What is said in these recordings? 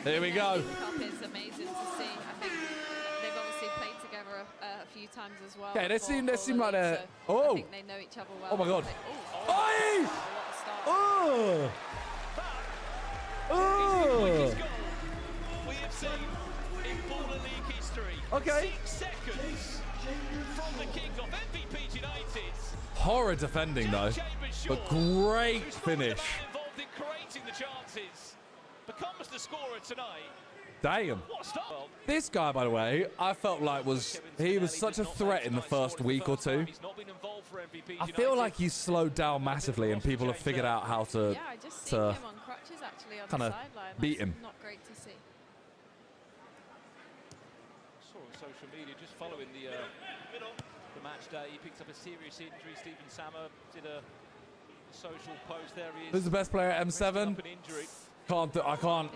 Here we go. Cup is amazing to see. I think they've obviously played together a few times as well. Okay, they seem like they're. So I think they know each other well. Oh my god. Oh! We have seen in Baller League history. Okay. 6 seconds from the kickoff. MVP United. Horror defending though, but great finish. Involved in creating the chances. Becomes the scorer tonight. Damn. What a start. This guy, by the way, I felt like he was such a threat in the first week or two. I feel like he's slowed down massively, and people have figured out how to I just see him on crutches actually on the sideline. beat him. Not great to see. Saw on social media just following the match day. He picked up a serious injury. Stephen Sammer did a social post. There he is. Who's the best player at M7? I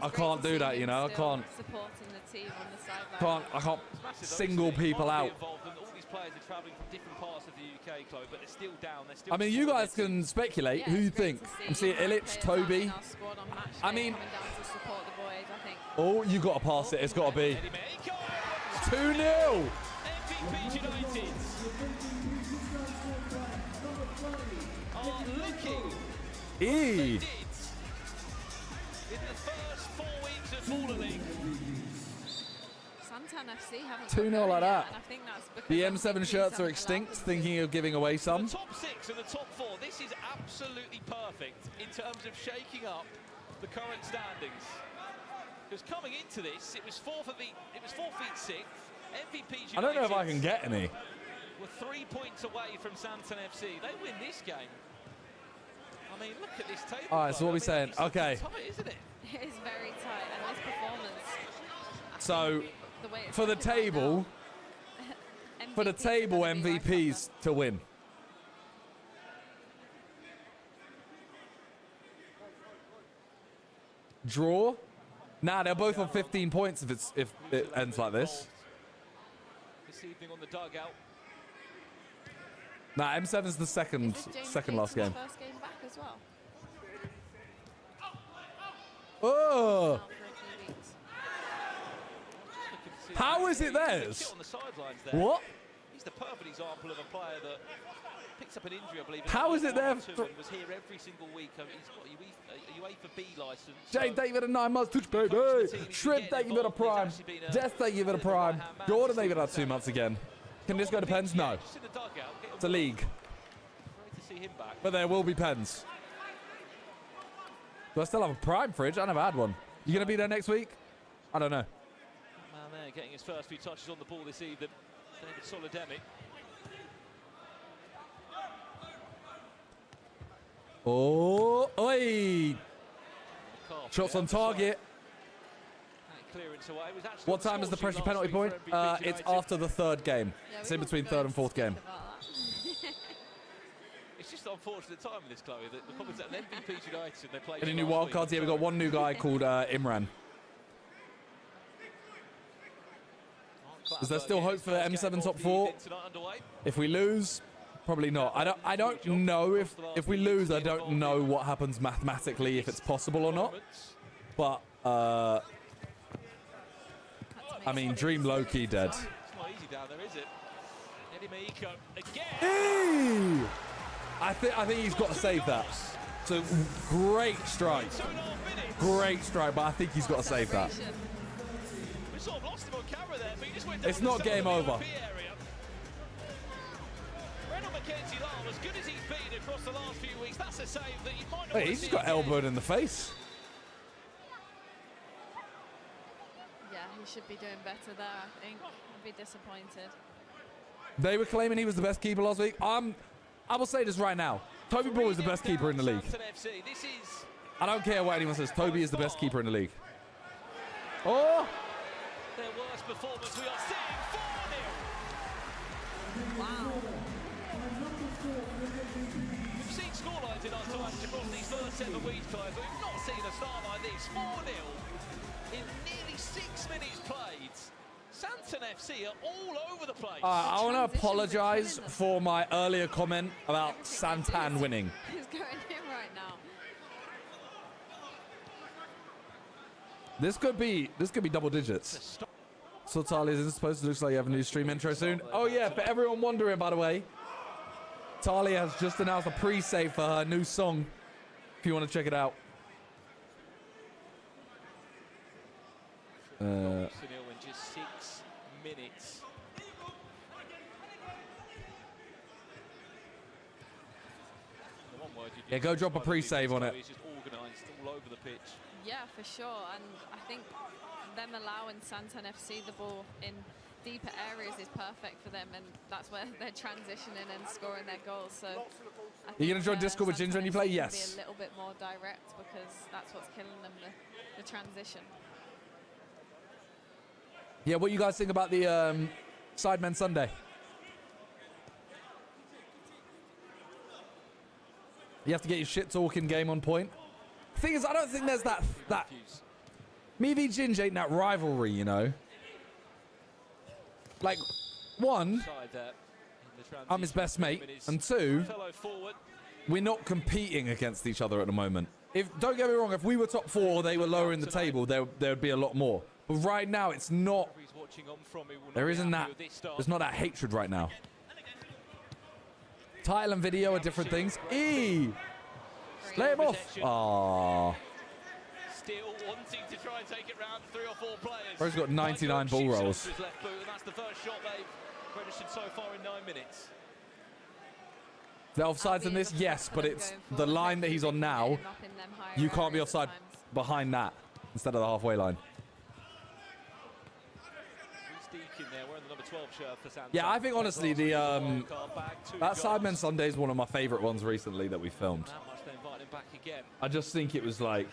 can't do that, you know. I can't. Supporting the team on the sideline. I can't single people out. All these players are travelling from different parts of the UK, Chloe, but they're still down. They're still. I mean, you guys can speculate. Who you think? I'm seeing Illich, Toby. I mean, oh, you got to pass it. It's got to be 2-0. MVP United are looking. In the first 4 weeks of Baller League. Santan FC haven't 2-0 like that. And I think that's the M7 shirts are extinct, thinking of giving away some. The top 6 and the top 4. This is absolutely perfect in terms of shaking up the current standings. Because coming into this, it was 4 feet 6th. MVP United. I don't know if I can get any. We're 3 points away from Santan FC. They win this game. I mean, look at this table. All right, so what are we saying? Okay. Tight, isn't it? It is very tight, and this performance. So, for the table, MVPs to win. Draw? Nah, they're both on 15 points if it ends like this. This evening on the dugout. Nah, M7's the second last game. First game back as well. Oh! How is it theirs? What? He's the perfect example of a player that picks up an injury, I believe. How is it there? Was here every single week. He's got a UEFA B license. Jay David at 9 months, touch baby. Shrimp David at a prime. Death David at a prime. Jordan David at 2 months again. Can this go to pens? No. It's a league. But there will be pens. Do I still have a prime fridge? I never had one. You going to be there next week? I don't know. Man there getting his first few touches on the ball this evening. David Solidemi. Oh, oi! Shots on target. What time is the pressure penalty point? It's after the third game. It's in between third and fourth game. It's just unfortunate time in this, Chloe. The comments at MVP United, they played. Any new wild cards here? We've got one new guy called Imran. Is there still hope for the M7 top 4? If we lose, probably not. I don't know if we lose. I don't know what happens mathematically, if it's possible or not. But I mean, Dream low-key dead. It's not easy down there, is it? Eddie Meiko again. Eee! I think he's got to save that. It's a great strike. Great strike, but I think he's got to save that. We sort of lost him on camera there, but he just went It's not game over. Renault McKenzie Lyle, as good as he's been across the last few weeks, that's a save that you might not. Hey, he's just got elbowed in the face. Yeah, he should be doing better there, I think. I'd be disappointed. They were claiming he was the best keeper last week. I will say this right now. Toby Ball is the best keeper in the league. I don't care what anyone says. Toby is the best keeper in the league. Oh! Their worst performance. We are seeing 4-0. Wow. We've seen scorelines in our times across these first 7 weeks, guys, but we've not seen a start like this. 4-0 in nearly 6 minutes played. Santan FC are all over the place. I want to apologise for my earlier comment about Santan winning. He's going in right now. This could be double digits. So Talia's in supposed to looks like you have a new stream intro soon. Oh yeah, for everyone wondering, by the way, Talia has just announced a pre-save for her new song. If you want to check it out. In just 6 minutes. Yeah, go drop a pre-save on it. He's just organised all over the pitch. Yeah, for sure. And I think them allowing Santan FC the ball in deeper areas is perfect for them, and that's where they're transitioning and scoring their goals. So I think, you gonna join Discord with Ginger when you play? FC Yes. Be a little bit more direct because that's what's killing them, the transition. Yeah, what you guys think about the Sidemen Sunday? You have to get your shit talking game on point. Thing is, I don't think there's that me v Ginge ain't that rivalry, you know. Like, one, I'm his best mate, and two, we're not competing against each other at the moment. Don't get me wrong, if we were top 4 or they were lower in the table, there would be a lot more. But right now, it's not. There isn't that. There's not that hatred right now. Title and video are different things. Lay him off. Aww. Still wanting to try and take it round 3 or 4 players. Bro's got 99 ball rolls. That's the first shot they've registered so far in 9 minutes. The offsides in this, yes, but it's the line that he's on now. You can't be offside behind that instead of the halfway line. Yeah, I think honestly that Sidemen Sunday is one of my favourite ones recently that we filmed. I just think it was like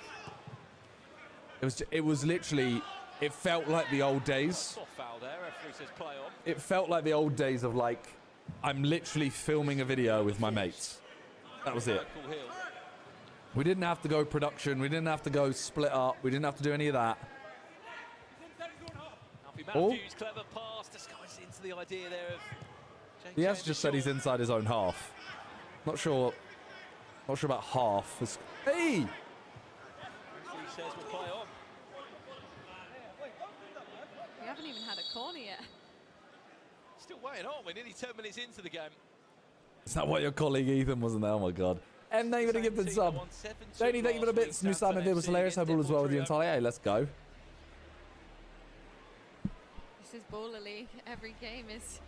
it was literally, it felt like the old days. It felt like the old days of like I'm literally filming a video with my mates. That was it. We didn't have to go production. We didn't have to go split up. We didn't have to do any of that. Oh. Clever pass disguised into the idea there of He has just said he's inside his own half. Not sure about half. Hey! He says we'll play on. We haven't even had a corner yet. Still waiting, aren't we? Nearly 10 minutes into the game. Is that what your colleague Ethan wasn't there? Oh my god. And thank you for the gift sub. Danny, thank you for the bits. New Simon video was hilarious. Hope all as well with you entirely. Hey, let's go. This is Baller League. Every game is,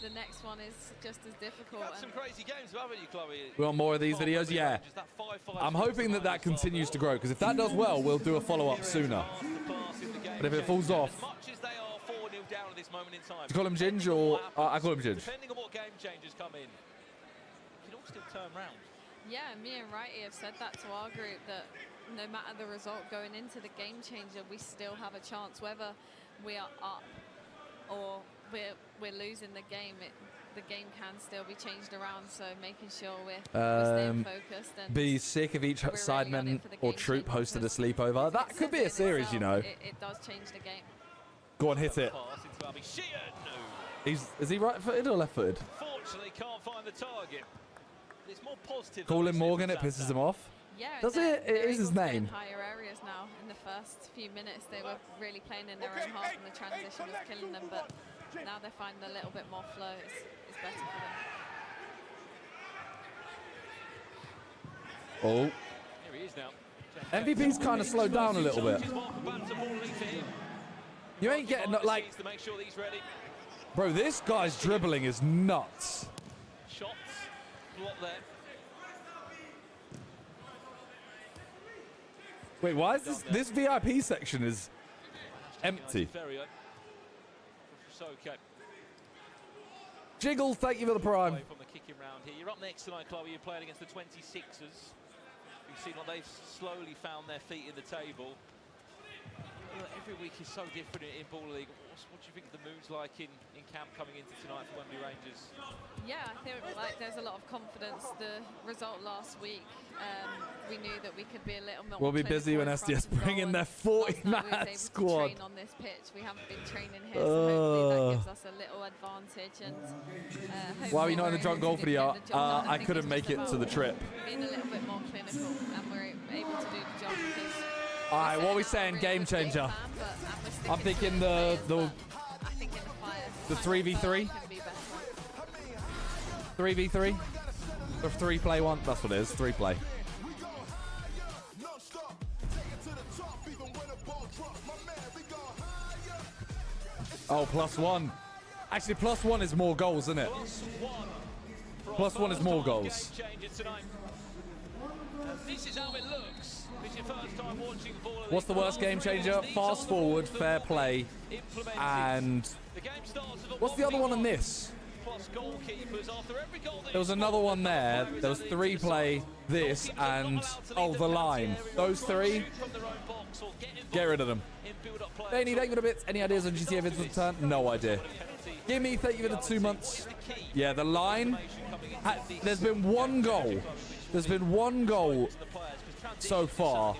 the next one is just as difficult. Got some crazy games, haven't you, Chloe? We want more of these videos? Yeah. I'm hoping that continues to grow, because if that does well, we'll do a follow-up sooner. But if it falls off... Do you call him Ginge or... I call him Ginge. Depending on what game changes come in, you can all still turn round. Yeah, me and Righty have said that to our group, that no matter the result going into the game changer, we still have a chance, whether we are up or we're losing the game. The game can still be changed around, so making sure we're staying focused. And be sick if each Sidemen or troop hosted a sleepover. That could be a series, you know. It does change the game. Go on, hit it. Is he right-footed or left-footed? Fortunately, can't find the target. It's more positive. Call him Morgan, it pisses him off. Yeah, does it? It is his name. Higher areas now. In the first few minutes, they were really playing in their own half, and the transition was killing them. But now they're finding a little bit more flow. It's better for them. Oh. Here he is now. MVP's kind of slowed down a little bit. You ain't getting like, bro. This guy's dribbling is nuts. Shots, block there. Wait, why is this VIP section is empty? Jiggle, thank you for the prime. From the kicking round here. You're up next tonight, Chloe. You're playing against the 26ers. You've seen like they've slowly found their feet in the table. Every week is so different in Baller League. What do you think the mood's like in camp coming into tonight for Wembley Rangers? Yeah, I think like there's a lot of confidence. The result last week, we knew that we could be a little more. We'll be busy when SDS bring in their 40-man squad. Train on this pitch. We haven't been training here, so hopefully that gives us a little advantage. And why are you not in the drunk golf video? I couldn't make it to the trip. Being a little bit more clinical, and we're able to do the job because All right, what are we saying? Game changer. I'm thinking the 3v3. 3v3. The 3-play one. That's what it is. 3-play. Oh, +1. Actually, +1 is more goals, isn't it? +1 is more goals. This is how it looks. It's your first time watching the ball. What's the worst game changer? Fast forward, fair play, and what's the other one in this? There was another one there. There was 3-play, this, and the line. Those 3, get rid of them. They need 8 minute bits. Any ideas on GTA Vince's return? No idea. Give me 30 minutes, 2 months. Yeah, the line. There's been 1 goal. There's been 1 goal so far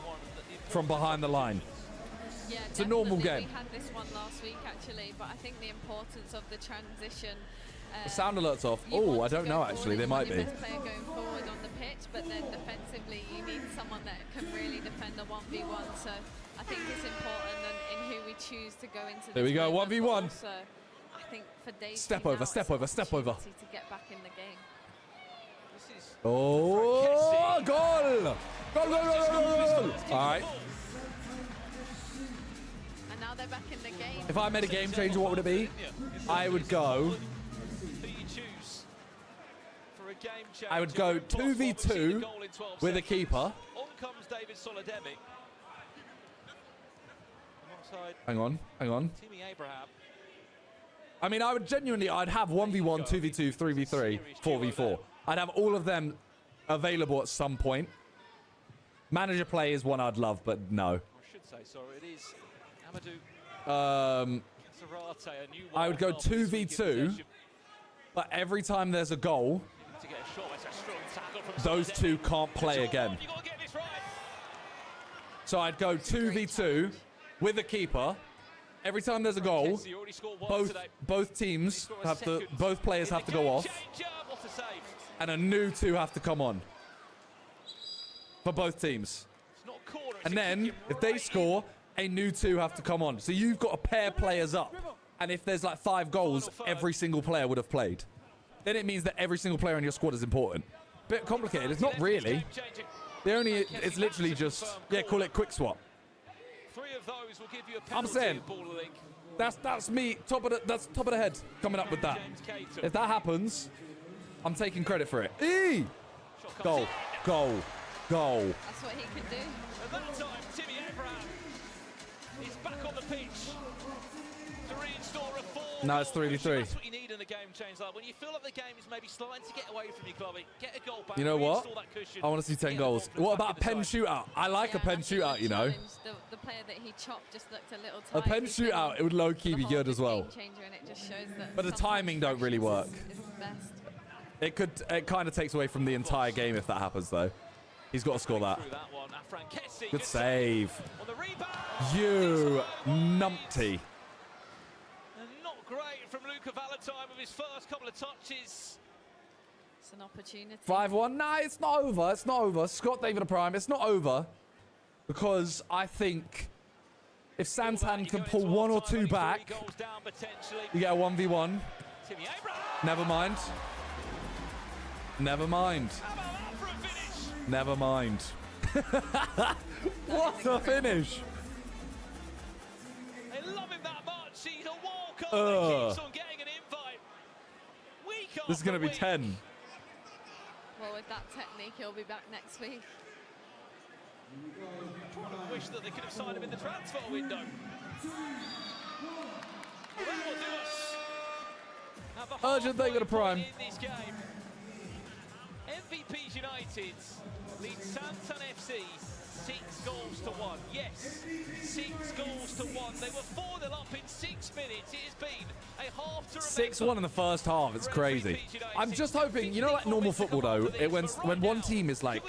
from behind the line. Yeah, it's a normal game. We had this one last week actually, but I think the importance of the transition. The sound alert's off. Oh, I don't know actually. They might be. Best player going forward on the pitch, but then defensively you need someone that can really defend a 1v1. So I think it's important in who we choose to go into. There we go, 1v1. So I think for Dave, step over, step over, step over. To get back in the game. Oh, goal! Goal, goal, goal, goal, goal! All right. And now they're back in the game. If I made a game changer, what would it be? I would go. I would go 2v2 with a keeper. On comes David Solidemic. Hang on, hang on. Timmy Abraham. I mean, I would genuinely, I'd have 1v1, 2v2, 3v3, 4v4. I'd have all of them available at some point. Manager play is one I'd love, but no. I should say, sorry, it is Amadou. I would go 2v2, but every time there's a goal, those 2 can't play again. So I'd go 2v2 with a keeper. Every time there's a goal, both teams have to, both players have to go off, and a new 2 have to come on for both teams. And then if they score, a new 2 have to come on. So you've got to pair players up. And if there's like 5 goals, every single player would have played. Then it means that every single player in your squad is important. Bit complicated. It's not really. It's literally just, yeah, call it quick swap. I'm saying that's me that's top of the head coming up with that. If that happens, I'm taking credit for it. Goal, goal, goal. That's what he can do. At that time, Timmy Abraham is back on the pitch to reinstore a 4. No, it's 3v3. That's what you need in a game change like when you feel like the game is maybe starting to get away from you, Chloe. Get a goal back. You know what? I want to see 10 goals. What about a pen shootout? I like a pen shootout, you know. The player that he chopped just looked a little tight. A pen shootout, it would low-key be good as well. But the timing don't really work. It kind of takes away from the entire game if that happens, though. He's got to score that. Good save. You numpty. Not great from Luca Valentine with his first couple of touches. It's an opportunity. 5-1. Nah, it's not over. It's not over. Scott David Prime, it's not over. Because I think if Santan can pull 1 or 2 back, you get a 1v1. Never mind. Never mind. Never mind. What a finish. They love him that much. He's a walk-on. He keeps on getting an invite. This is going to be 10. Well, with that technique, he'll be back next week. I wish that they could have signed him in the transfer window. Well, that will do us. Urgent David Prime. In this game. MVPs United lead Santan FC 6-1. Yes, 6-1. They were 4-0 up in 6 minutes. It has been a half to 6-1 in the first half. It's crazy. I'm just hoping, you know, like normal football though, when one team is like,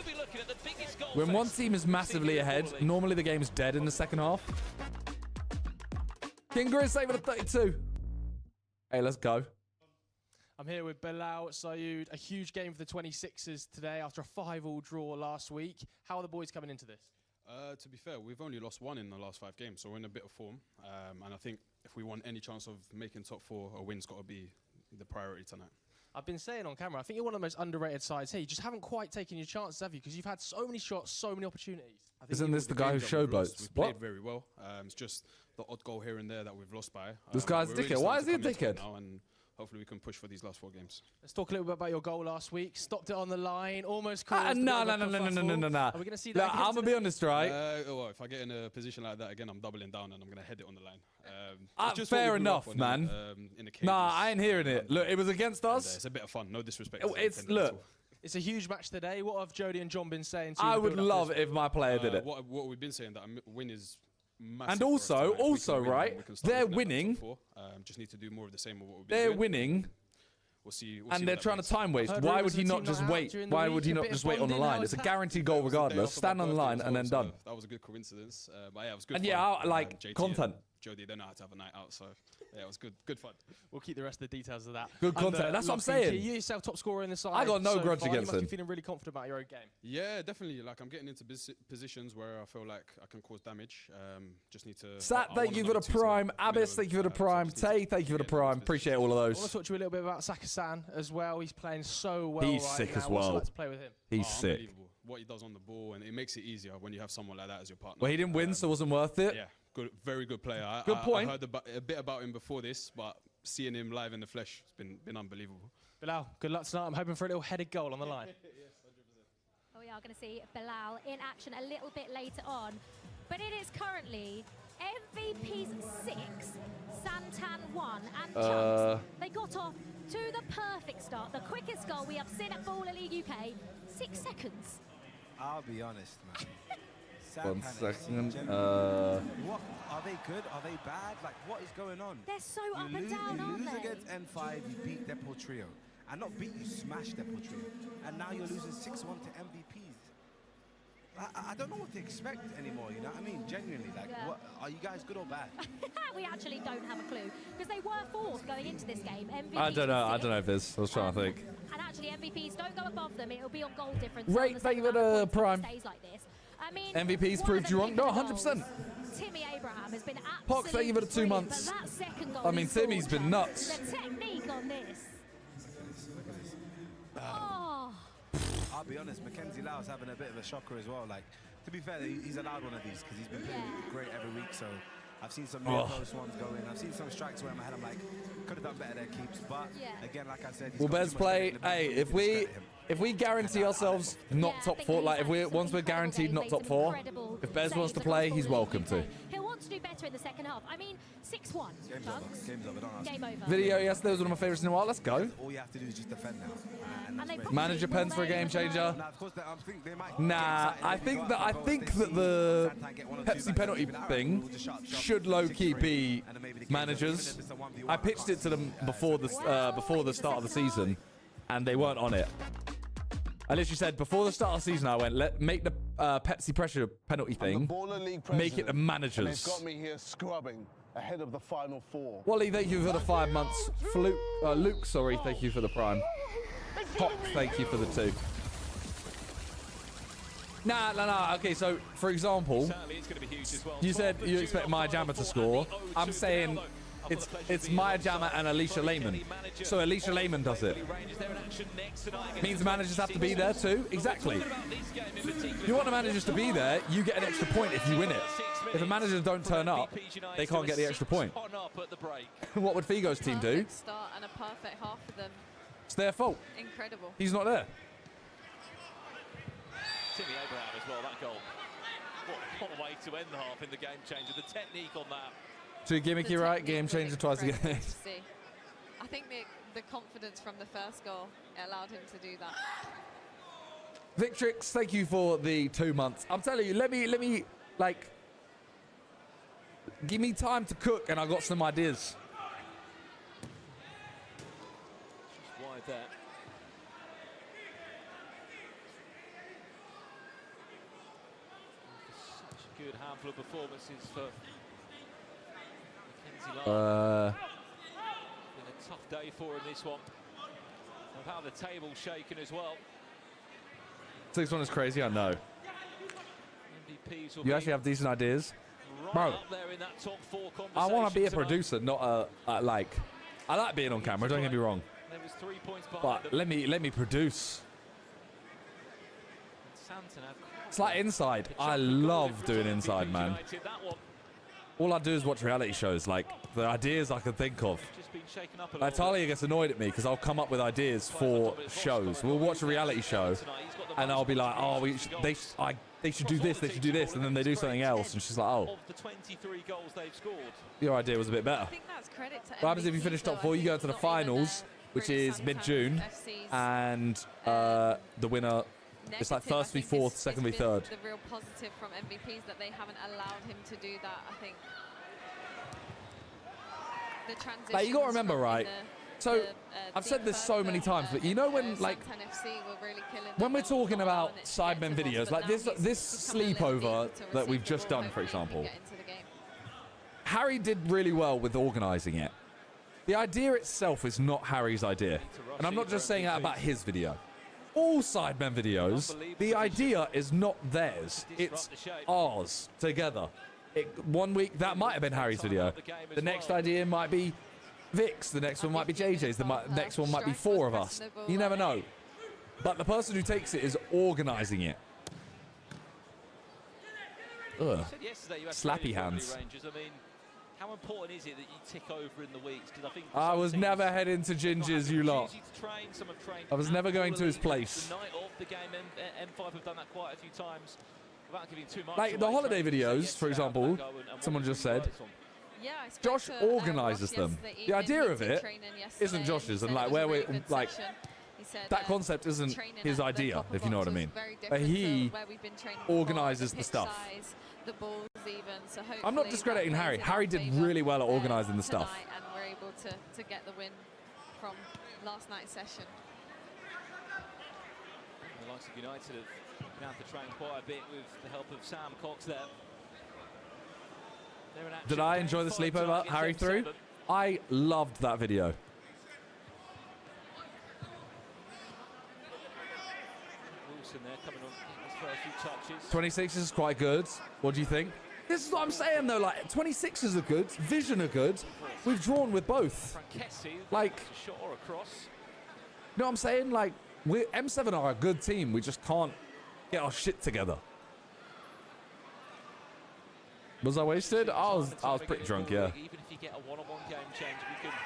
when one team is massively ahead, normally the game is dead in the second half. King Grizz saving a 32. Hey, let's go. I'm here with Bilal Sayoud. A huge game for the 26ers today after a 5-5 draw last week. How are the boys coming into this? To be fair, we've only lost 1 in the last 5 games, so we're in a bit of form. And I think if we want any chance of making top 4, a win's got to be the priority tonight. I've been saying on camera, I think you're one of the most underrated sides here. You just haven't quite taken your chances, have you? Because you've had so many shots, so many opportunities. Isn't this the guy who showboats? We've played very well. It's just the odd goal here and there that we've lost by. This guy's a dickhead. Why is he a dickhead? Now, and hopefully we can push for these last 4 games. Let's talk a little bit about your goal last week. Stopped it on the line, almost caused No. Are we going to see that? I'm going to be honest, right? Well, if I get in a position like that again, I'm doubling down and I'm going to head it on the line. Just fair enough, man. In the Nah, I ain't hearing it. Look, it was against us. It's a bit of fun. No disrespect. It's a huge match today. What have Jody and John been saying to you? I would love it if my player did it. What we've been saying, that a win is massive. And for us tonight. also, If we can win, right, we can start they're looking at winning. top 4. Just need to do more of the same of what we've been They're doing. winning. We'll see And they're trying to time waste. Why would he not just wait? Why would he not just wait on the line? It's a guaranteed goal regardless. Stand on the line and then done. That was a good coincidence. But yeah, it was good And fun. yeah, like JT content. and Jody, they know how to have a night out, so yeah, it was good fun. We'll keep the rest of the details of that. Good content. That's what I'm saying. You yourself top scorer in the side. I got no grudge against him. You must him. be feeling really confident about your own game. Yeah, definitely. Like, I'm getting into positions where I feel like I can cause damage. Just need to. Sat, thank you for the prime. Abyss, thank you for the prime. Tay, thank you for the prime. Appreciate all of I want to those. talk to you a little bit about Saka-san as well. He's playing so well. He's right sick now. as What's it well. like to play with him? He's sick. Unbelievable. What he does on the ball, and it makes it easier when you have someone like that as your partner. Well, he didn't win, so it wasn't worth it. Yeah, good, very good player. Good point. I heard a bit about him before this, but seeing him live in the flesh has been unbelievable. Bilal, good luck tonight. I'm hoping for a little headed goal on the line. We are going to see Bilal in action a little bit later on, but it is currently MVP's 6, Santan 1, and Chunks. They got off to the perfect start, the quickest goal we have seen at Baller League UK, 6 seconds. I'll be honest, man. 1 second. What are they good? Are they bad? Like, what is going on? They're so up and down, you aren't lose they? against N5, you beat Depot Trio. And not beat, you smash Depot Trio. And now you're losing 6-1 to MVPs. I don't know what to expect anymore, you know what I mean? Genuinely, like, what, are you guys good or bad? We actually don't have a clue, because they were fourth going into this game. MVPs I don't know, Viz. I was trying to think. And actually, MVPs don't go above them. It'll be on goal difference. Right, thank you for the prime. Stays like this. I mean, MVPs proved you wrong. No, 100%. Timmy Abraham has been absolutely Pox, thank you for the 2 brilliant, months. but that second goal I mean, he scored, Timmy's been nuts. The technique on this. Oh. I'll be honest, Mackenzie Lau's having a bit of a shocker as well. Like, to be fair, he's allowed one of these because he's been playing great every week. So I've seen some near post ones go in. I've seen some strikes where in my head I'm like, could have done better there, keeps. But again, like I said, Well, Bez play. Hey, if we guarantee ourselves not top 4, like if once we're guaranteed not top 4, if Bez wants to play, he's welcome to. He'll want to do better in the second half. I mean, 6-1. Game's over. Game's over. Don't ask. Game over. Video yesterday was one of my favorites in a while. Let's go. All you have to do is just defend now. And that's great. Manager pens for a game changer. Now, of course, I think they might Nah, I think that the Pepsi penalty thing should low-key be managers. I pitched it to them before the start of the season, and they weren't on it. I literally said before the start of the season, I went, make the Pepsi pressure penalty thing, make it the managers. It's got me here scrubbing ahead of the final 4. Wally, thank you for the 5 months. Luke, sorry, thank you for the prime. Pop, thank you for the 2. Nah. Okay, so for example, you said you expect Maya Jama to score. I'm saying it's Maya Jama and Alicia Lehman. So Alicia Lehman does it. Means the managers have to be there too. Exactly. You want the managers to be there, you get an extra point if you win it. If the managers don't turn up, they can't get the extra point. What would Figo's team do? Perfect start and a perfect half for them. It's their fault. Incredible. He's not there. Timmy Abraham as well, that goal. What a way to end the half in the game changer. The technique on that. Too gimmicky, right? Game changer twice again. I think the confidence from the first goal allowed him to do that. Victrix, thank you for the 2 months. I'm telling you, let me like give me time to cook, and I got some ideas. Just wide there. Such a good handful of performances for Mackenzie Lau. Been a tough day for him, this one. Of how the table's shaken as well. 6-1 is crazy, I know. MVPs will You actually have decent ideas. right Bro, up there in that top 4 I want to be a conversation producer, not a like. I like being on camera. Don't get me wrong, There was 3 points behind but them. let me produce. Santan had It's like Inside. I love doing Inside, man. United, that one All I do is watch reality shows. Like the ideas I can think of. just been shaken up a Like little bit. Talia gets annoyed at me because I'll come up with ideas for shows. We'll watch a reality show, and I'll be like, "Oh, they should do this, they should do this," and then they do something else, and she's like, "Oh, Of the 23 goals they've scored. your idea was a bit better." I think that's credit to What happens if you MVPs finish top though, 4? I You go think to the it's not even finals, which really is Santan mid-June, FC's and the winner. It's like negative. I first v think fourth, it's second v been third. The real positive from MVPs that they haven't allowed him to do that. I think the transition. Like, you gotta remember, right? So, I've said this so many times, but you know when, like, Santan FC were really killing when the we're ball talking on about and it Sidemen gets to videos, Ross, like but this now this he's become a little sleepover deeper to that we've receive just the ball. done, for Hopefully he can example, get into the game. Harry did really well with organising it. The idea itself is not Harry's idea. And I'm not just saying that about his video. All Sidemen videos, the idea is not theirs. It's ours, together. One week, that might have been Harry's video. The next idea might be Vic's. The next one might be JJ's. The next one might be 4 of us. You never know. But the person who takes it is organising it. Ugh. Said yesterday you had Slappy training for hands. Blue Rangers. I mean, how important is it that you tick over in the weeks? Because I think for I some was teams, never heading to Ginger's, you lot. it's easy to train, some have trained I was never going to his outdoor place. The night of the game, M5 have done that quite a few times. Without giving too much Like the away, holiday training videos, yesterday for on example, that go and someone what just he said. relies on. Yeah, I spoke Josh to, organises Ross them. yesterday The idea evening, of meeting it training isn't yesterday. Josh's, He and said like it was where a we really good like session. He said, that concept isn't training his at the idea, copper if you know what I box was mean. very But different to he where we've been training before, organises the pitch stuff. size, the balls even. So I'm not hopefully discrediting that Harry. plays in Harry our did favour, really well at organising the stuff. tonight, and we're able to get the win from last night's session. The likes of United have been able to train quite a bit with the help of Sam Cox there. They're in action. Did I Game enjoy the 5 sleepover targets Harry M7. threw? I loved that video. Wilson there coming on his first few touches. 26 is quite good. What do you think? This is what I'm saying though, like 26s are good, Vision are good. We've drawn with both. Frankesi, Like, a shot or a cross. you know what I'm saying? Like, M7 are a good team. We just can't get our shit together. Was I wasted? I was pretty drunk, yeah. Even if you get a one-on-one game change, we can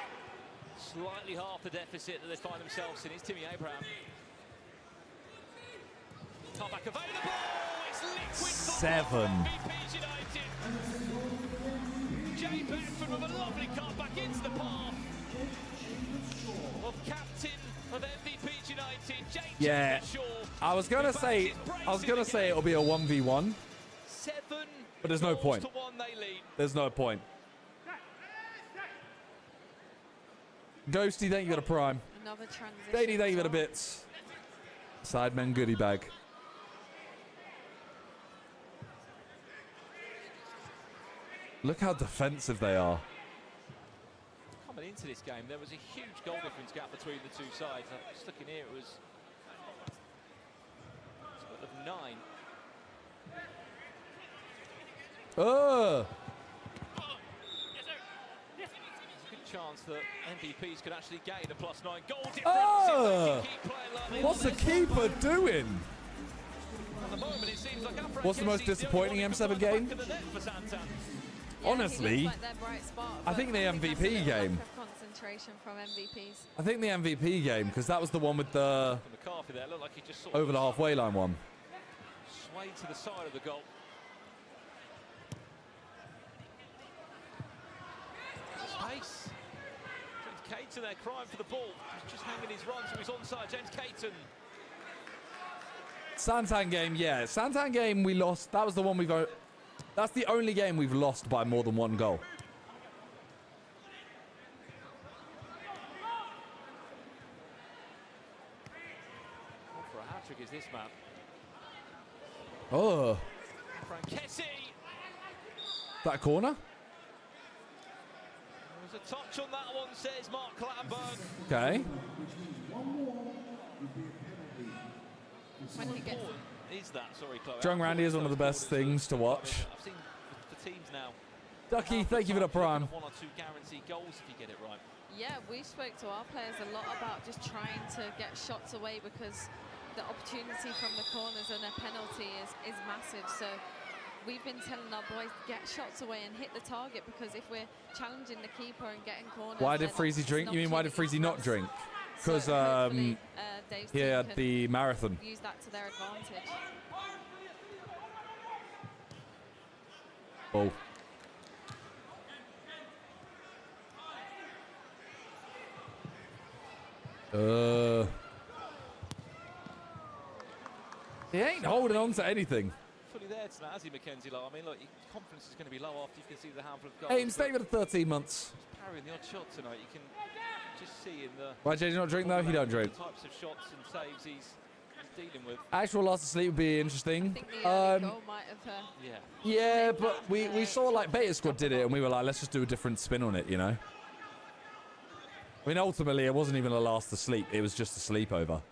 slightly half the deficit that they find themselves in. It's Timmy Abraham. Comeback available. It's liquid for 7. MVPs United. Jay Bedford with a lovely cutback into the path of captain of MVPs United, Jay Yeah. Shaw. I was gonna say it'll be a 1v1, 7 but there's no goals point. to 1 they lead. There's no point. Ghosty, thank you for the prime. Another transition. Dadey, thank you for as the well. bits. Sidemen goodie bag. Look how defensive they are. Coming into this game, there was a huge goal difference gap between the two sides. I'm just looking here, it was a total of 9. Oh, There's a good chance that MVPs could actually gain a +9 goal difference. Oh! If they can keep playing like they what's the are. keeper doing? At the moment, it seems like Afro What's the most Kessie's disappointing only one M7 who can find game? the back of the net for Santan. Yeah, he Honestly, looks like their bright spot, I think but the that's a MVP little game. lack of concentration from MVPs. I think the MVP game, because that was the one with the From McCarthy there, looked like he just sort over of the halfway line one. swayed to the side of the goal. Space. James Caton there crying for the ball. He's just hanging his run, so he's onside. James Caton. Santan game, yeah. Santan game we lost. That was the one we've... That's the only game we've lost by more than 1 goal. Oh, for a hat-trick is this man. Oh, Frankesi. that corner? There was a touch on that one, says Mark Clattenburg. Okay. When he gets is that? Sorry, Chloe. Drunk Randy is one of the best things to watch. I've seen the teams now. Ducky, thank you for the prime. 1 or 2 guaranteed goals if you get it right. Yeah, we spoke to our players a lot about just trying to get shots away because the opportunity from the corners and a penalty is massive. So we've been telling our boys, get shots away and hit the target, because if we're challenging the keeper and getting corners... Why did Freezy drink? You mean why did Freezy not drink? Because he had the marathon. Use that to their advantage. Oh. He ain't holding on to anything. Fully there tonight, has he, Mackenzie? Like, I mean, look, your confidence is going to be low after you can see the handful of goals. Hey, stay with the 13 months. Just parrying the odd shot tonight. You can just see in the... Why JJ not drink though? He don't drink. The types of shots and saves he's dealing with. Actual last of sleep would be interesting. I think the early goal might have... Yeah, but we saw like Beta Squad did it and we were like, let's just do a different spin on it, you know? I mean, ultimately, it wasn't even a last of sleep. It was just a sleepover.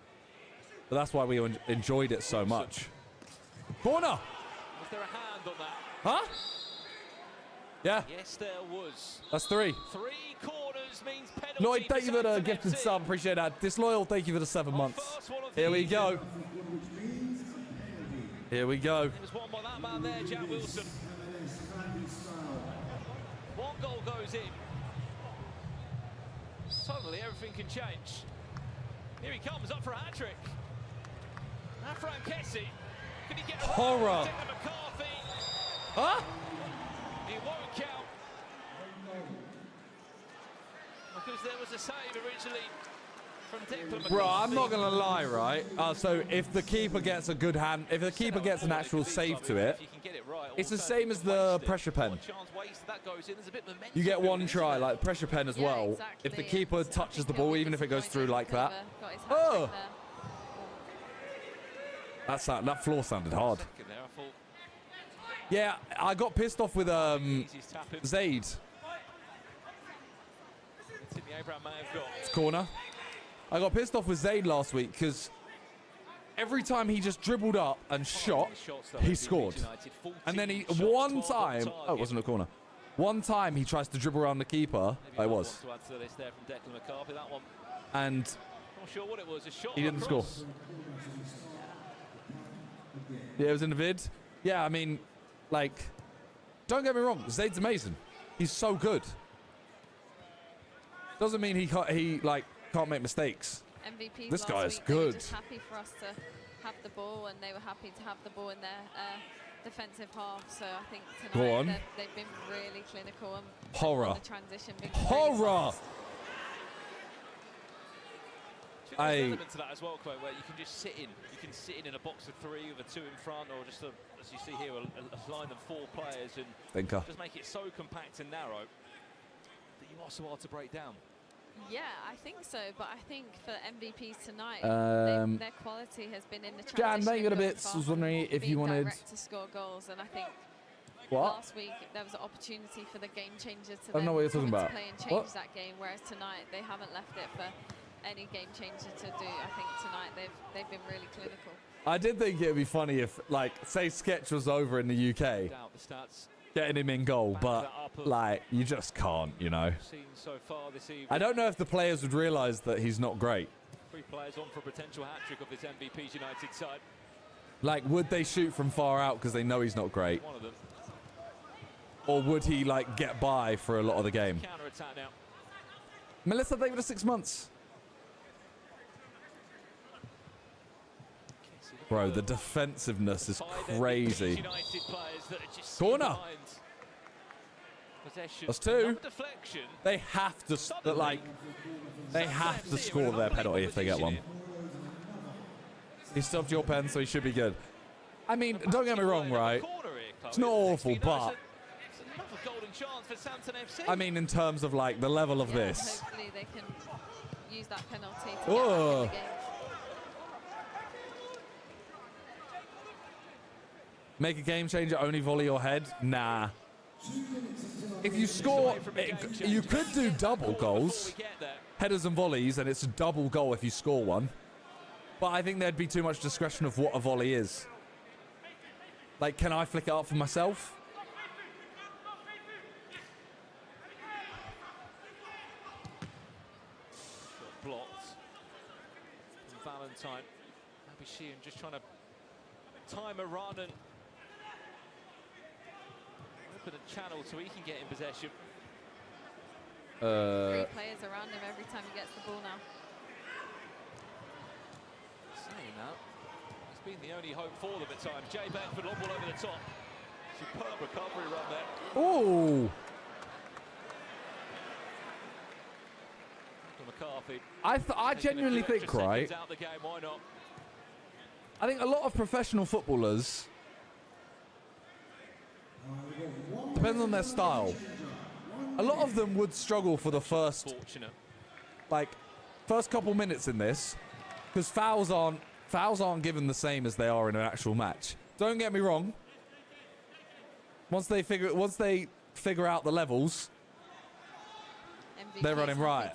But that's why we enjoyed it so much. Corner! Was there a hand on that? Huh? Yeah. Yes, there was. That's 3. 3 corners means penalty. Lloyd, thank you for the gifted sub. Appreciate that. Disloyal, thank you for the 7 months. Here we go. Here we go. It was won by that man there, Jack Wilson. 1 goal goes in. Suddenly, everything can change. Here he comes, up for a hat-trick. Afran Kessie. Can he get a horror? McCarthy? Huh? It won't count. Because there was a save originally from Declan McCarthy. Bro, I'm not gonna lie, right? So if the keeper gets a good hand, if the keeper gets an actual save to it, it's the same as the pressure pen. You get 1 try, like pressure pen as well. Exactly. If the keeper touches the ball, even if it goes through like that. Oh! That floor sounded hard. Yeah, I got pissed off with Zaid. It's corner. I got pissed off with Zaid last week because every time he just dribbled up and shot, he scored. And then one time, oh, it wasn't a corner. One time he tries to dribble around the keeper. Oh, it was. And he didn't score. Yeah, it was in the vid. Yeah, I mean, like, don't get me wrong, Zaid's amazing. He's so good. Doesn't mean he can't make mistakes. MVPs this guy is week, good. They were just happy for us to have the ball, and they were happy to have the ball in their defensive half. So I think tonight they've been really clinical and horror. The transition being horror. There's an element to that as well, Chloe, where you can just sit in. You can sit in a box of 3 with a 2 in front, or just as you see here, a line of 4 players, and just make it so compact and narrow that you are so hard to break down. Yeah, I think so, but I think for MVPs tonight, their quality has been in the transition. Jan, thank you a bit. I was wondering if you wanted to score goals, and I think what? Last week there was an opportunity for the game changer to I don't know what you're talking about. play and change that game, whereas tonight they haven't left it for any game changer to do. I think tonight they've been really clinical. I did think it would be funny if, like, say Sketch was over in the UK, getting him in goal, but like you just can't, you know. I don't know if the players would realise that he's not great. 3 players on for a potential hat-trick of this MVP's United side. Like, would they shoot from far out because they know he's not great? One of them. Or would he, like, get by for a lot of the game? Counter-attack now. Melissa, thank you for 6 months. Bro, the defensiveness is crazy. Corner. That's 2. They have to, they have to score their penalty if they get one. He stubbed your pen, so he should be good. I mean, don't get me wrong, right? It's not awful, but I mean, in terms of like the level of this. Hopefully they can use that penalty to get back in the game. Make a game changer, only volley your head? Nah. If you score, you could do double goals, headers and volleys, and it's a double goal if you score one. But I think there'd be too much discretion of what a volley is. Like, can I flick it up for myself? Blocked. And Valentine. Abishian just trying to time a run and open a channel so he can get in possession. 3 players around him every time he gets the ball now. Saying that, he's been the only hope for them at times. Jay Beckford, long ball over the top. Superb recovery run there. Oh! McCarthy. I genuinely think, right? Out the game, why not? I think a lot of professional footballers, depends on their style. A lot of them would struggle for the first couple minutes in this, because fouls aren't given the same as they are in an actual match. Don't get me wrong. Once they figure out the levels, they're running right.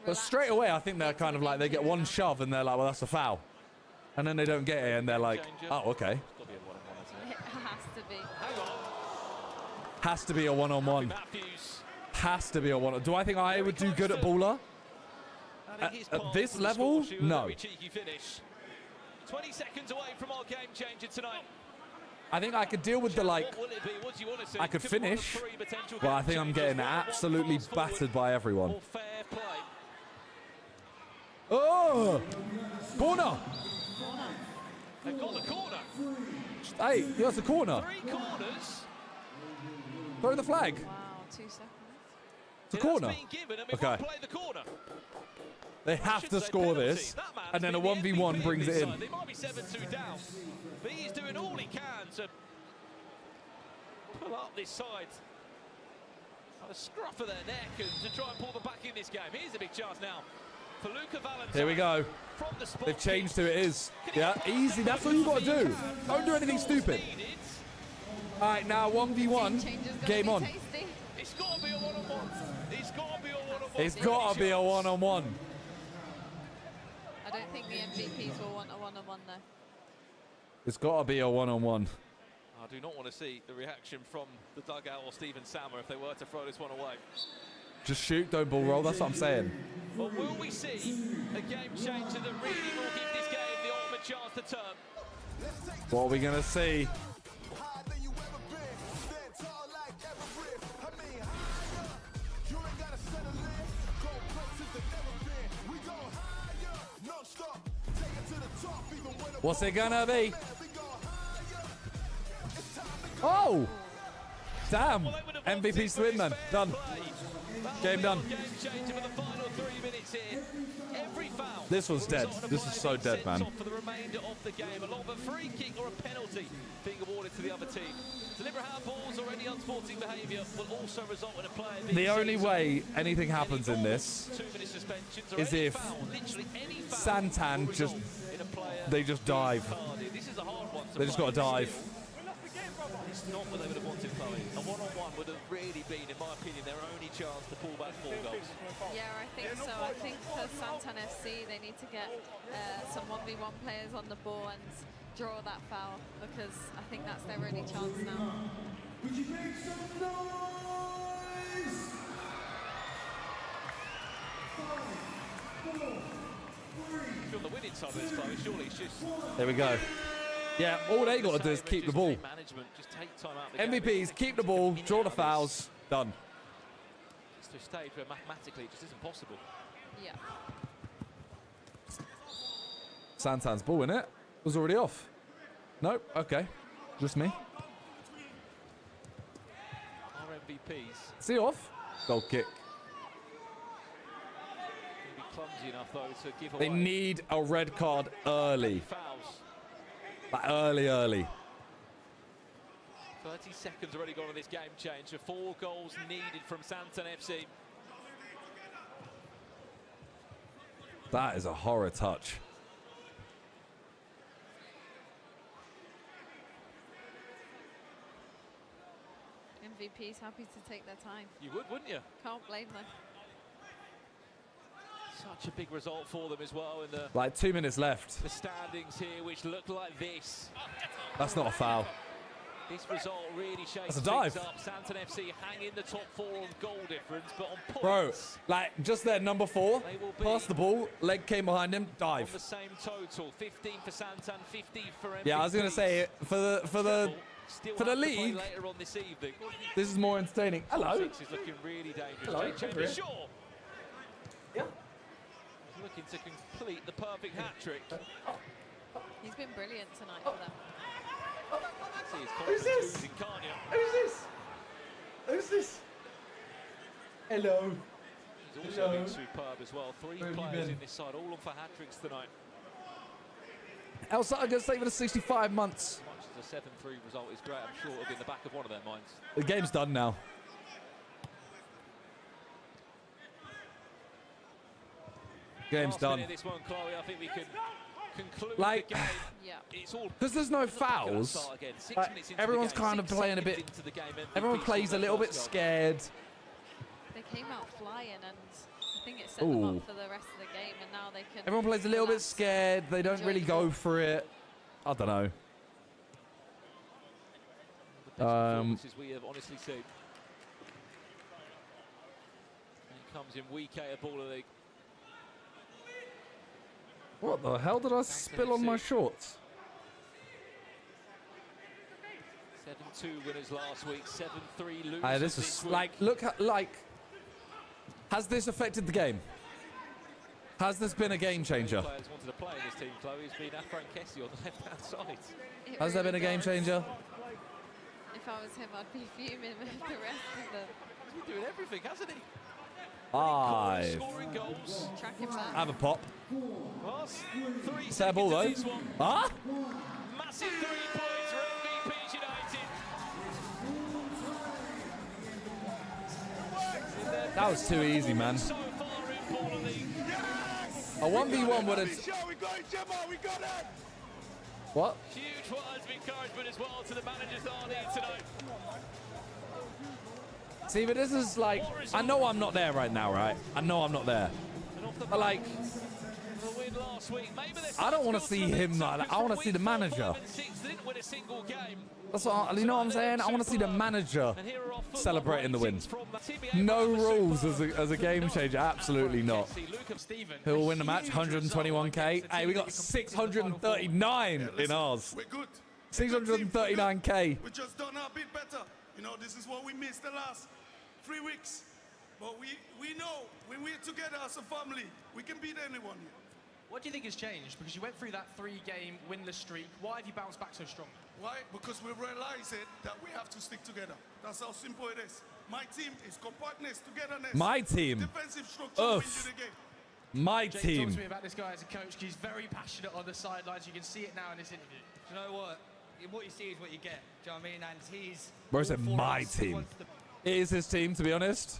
But straight away, I think they're kind of like, they get one shove and they're like, well, that's a foul. And then they don't get it and they're like, oh, okay. It has to be. Has to be a one-on-one. Has to be a one. Do I think I would do good at baller? At this level? No. 20 seconds away from our game changer tonight. I think I could deal with the, like, I could finish, but I think I'm getting absolutely battered by everyone. Oh! Corner! They've got the corner. Hey, that's a corner. 3 corners. Throw the flag. Wow, 2 seconds. It's a corner. Okay. They have to score this, and then a 1v1 brings it in. They might be 7-2 down, but he's doing all he can to pull up this side. A scruff of their neck and to try and pull them back in this game. Here's a big chance now for Luca Valentine. Here we go. They've changed who it is. Yeah, easy. That's all you got to do. Don't do anything stupid. All right, now 1v1. Game on. It's got to be a one-on-one. It's got to be a one-on-one. It's got to be a one-on-one. I don't think the MVPs will want a one-on-one though. It's got to be a one-on-one. I do not want to see the reaction from the dugout or Steven Sammer if they were to throw this one away. Just shoot, don't ball roll. That's what I'm saying. But will we see a game changer that really will give this game the ultimate chance to turn? What are we going to see? What's it going to be? Oh! Damn! MVP's to win then. Done. Game done. This was dead. This is so dead, man. For the remainder of the game, along with a free kick or a penalty being awarded to the other team. Deliberate handballs or any unsporting behaviour will also result in a player being the only way anything happens in this is if Santan just dive. This is a hard one. They just got to dive. It's not what they would have wanted, Chloe. A one-on-one would have really been, in my opinion, their only chance to pull back 4 goals. Yeah, I think so. I think for Santan FC, they need to get some 1v1 players on the ball and draw that foul, because I think that's their only chance now. Would you make some noise? 5, 4, 3. If you're on the winning side of this, Chloe, surely it's just... There we go. Yeah, all they got to do is keep the ball. MVPs, keep the ball, draw the fouls, done. It's to a stage where mathematically it just isn't possible. Yeah. Santan's ball, innit? Was already off. Nope, okay. Just me. Our MVPs. See off? Goal kick. Be clumsy enough, though, to give They away. need a red card early. Fouls. Like early. 30 seconds already gone on this game change. 4 goals needed from Santan FC. That is a horror touch. MVP's happy to take their time. You would, wouldn't you? Can't blame them. Such a big result for them as well in the Like 2 minutes left. standings here, which look like this. That's not a foul. This result really shakes That's a dive. things up. Santan FC hang in the top 4 on goal difference, but on Bro, points, like just there, number 4, they will be passed the ball, leg came behind him, on dive. the same total. 15 for Santan, 15 for MVPS. Yeah, I was gonna say for the Still for the have to play league, later on this evening. this is more entertaining. Hello. 6 is looking really dangerous. Hello, Jake over here. Chambers, sure. Yeah. He's looking to complete the perfect hat trick. He's been brilliant tonight for them. See his Who's confidence this? losing, can't you? Who's this? Who's this? Hello. He's also Hello. been superb as well. 3 Where have you players been? in this side, all on for hat tricks tonight. El Saragossa saving us 65 months. As much as a 7-3 result is great, I'm sure it'll be in the back of one of their minds. The game's done now. Game's Last done. minute this one, Chloe, I think we can conclude Like- the game. Yeah. It's all Because there's no Look, they're gonna fouls, start again. 6 like, minutes into everyone's the game, kind of 6 playing a seconds bit- into the game, everyone MVP plays a scored little their bit first goal. scared. They came out flying, and I think it set them Ooh. up for the rest of the game, and now they can. Everyone plays a little bit relax. scared. They don't Enjoy really the go ball. for it. I don't know. The best performances we have honestly seen. And he comes in week 8 of Baller League. What the hell did I spill on my shorts? 7-2 winners last week, 7-3 losers This this is week. like, look, like, has this affected the game? Has this been a game changer? Players wanted to play in this team, Chloe. It's been Afro and Kessie on the left-hand side. It Has there been a really game does. changer? If I was him, I'd be fuming with the rest of them. He's been doing everything, hasn't he? 5. Scoring goals. Tracking back. Have a pop. Last 3 Is that a ball though? seconds of this one. Ah? Massive 3 points for MVPs United. That was too easy, man. So far in Baller League. A 1v1 would have. We got it, Gemma, we got it! What? Huge words of encouragement as well to the managers that are here tonight. See, but this is like, I know I'm not there right now, right? I know I'm not there. And off the But like, the win last week, maybe I don't want to see him like that. I want to see the manager. They didn't win a single game. That's what you know what I'm saying? I want to see the manager And here are our football celebrating the win. ratings from the TBA No Super rules Bowl. as a game changer. Absolutely not. Who will win the match? 121k. Hey, we got 639 in ours. We're good. 639k. We just done a bit better. You know, this is what we missed the last 3 weeks. But we know when we're together as a family, we can beat anyone here. What do you think has changed? Because you went through that 3-game winless streak. Why have you bounced back so strong? Why? Because we realize it that we have to stick together. That's how simple it is. My team is compactness, togetherness. My team. Defensive structure wins Oof. you the game. My Jake, talk team. to me about this guy as a coach. He's very passionate on the sidelines. You can see it now in this interview. Do you know what? What you see is what you get. Do you know what I mean? And he's. Where's all it? for My us. He team. wants to It is his team, to be honest.